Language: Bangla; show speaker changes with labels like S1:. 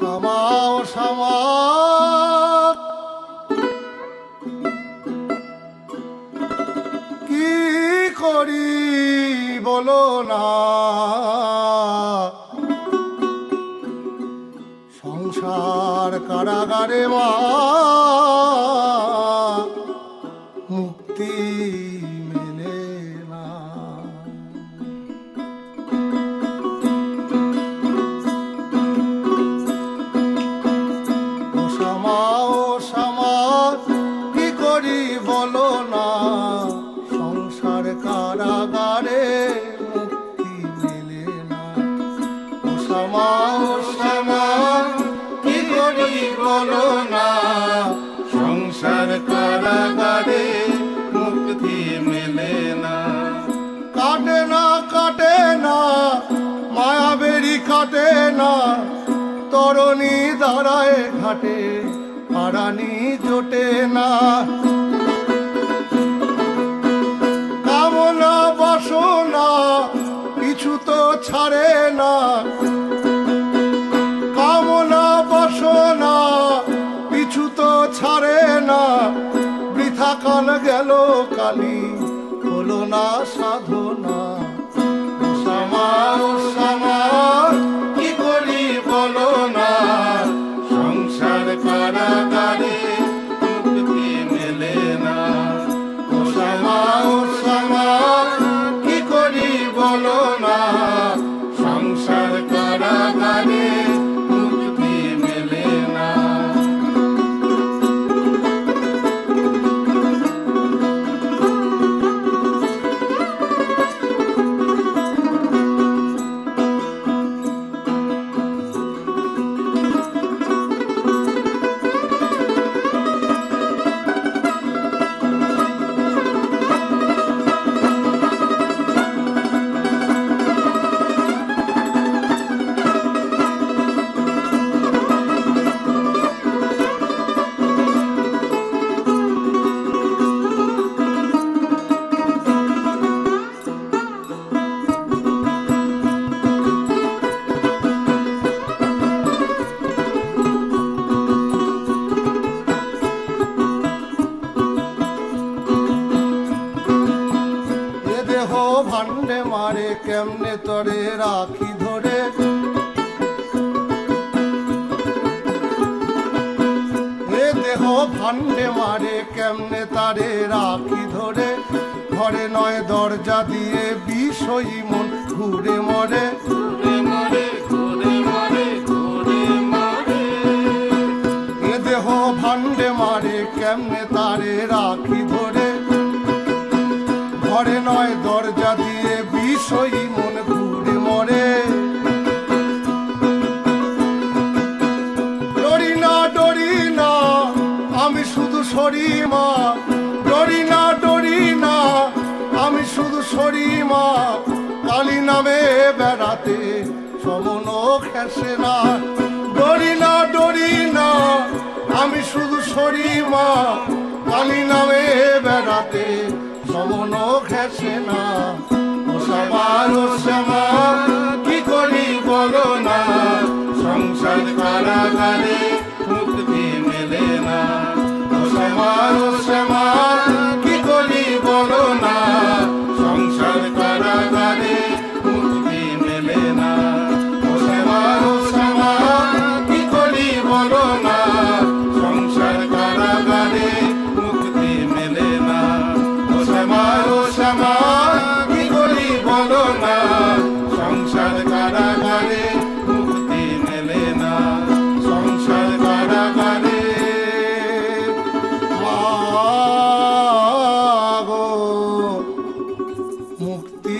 S1: শ্যামা ও শ্যামা কি করি বলো না, সংসার কারাগারে মা মুক্তি মেলে না। ও শ্যামা ও শ্যামা কি করি বলো না, সংসার কারাগারে মুক্তি মেলে না। ও শ্যামা ও শ্যামা কি করি বলো না, সংসার কারাগারে মুক্তি মেলে না। কাটে না কাটে না মায়াবেরি কাটে না, তরণী দাঁড়ায় ঘাটে হারানি জোটে না। কামনা বাসনা কিছু তো ছাড়ে না, কামনা বাসনা কিছু তো ছাড়ে না। বৃথা কাল গেল কালি হলো না সাধনা। ও শ্যামা ও শ্যামা কি করি বলো না, সংসার কারাগারে মুক্তি মেলে না। ও শ্যামা ও শ্যামা কি করি বলো না, সংসার কারাগারে মুক্তি মেলে না। ভান্ডে মারে কেমনে তরে রাখি ধরে, এ দেহ ভান্ডে মারে কেমনে তারে রাখি ধরে। ঘরে নয় দরজা দিয়ে বিষয়ী মন ঘুরে মরে, এ দেহ ভান্ডে মারে কেমনে তারে রাখি ধরে। ঘরে নয় দরজা দিয়ে বিষয়ী মন ঘুরে মরে। ডরি না ডরি না আমি শুধু সরি মা, ডরি না ডরি না আমি শুধু সরি মা। কালী নামে বেড়াতে সমন খেসে না, ডরি না ডরি না আমি শুধু সরি মা। কালী নামে বেড়াতে সমন ঘেসে না। ও শ্যামা ও শ্যামা কি করি বলো না, সংসার কারাগারে মুক্তি মেলে না। ও শ্যামা ও শ্যামা কি করি বলো না, সংসার কারাগারে মুক্তি মেলে না। ও শ্যামা ও শ্যামা কি করি বলো না, সংসার কারাগারে মুক্তি মেলে না। ও শ্যামা ও শ্যামা কি করি বলো না, সংসার কারাগারে মুক্তি মেলে না। সংসার কারাগারে মাগো মুক্তি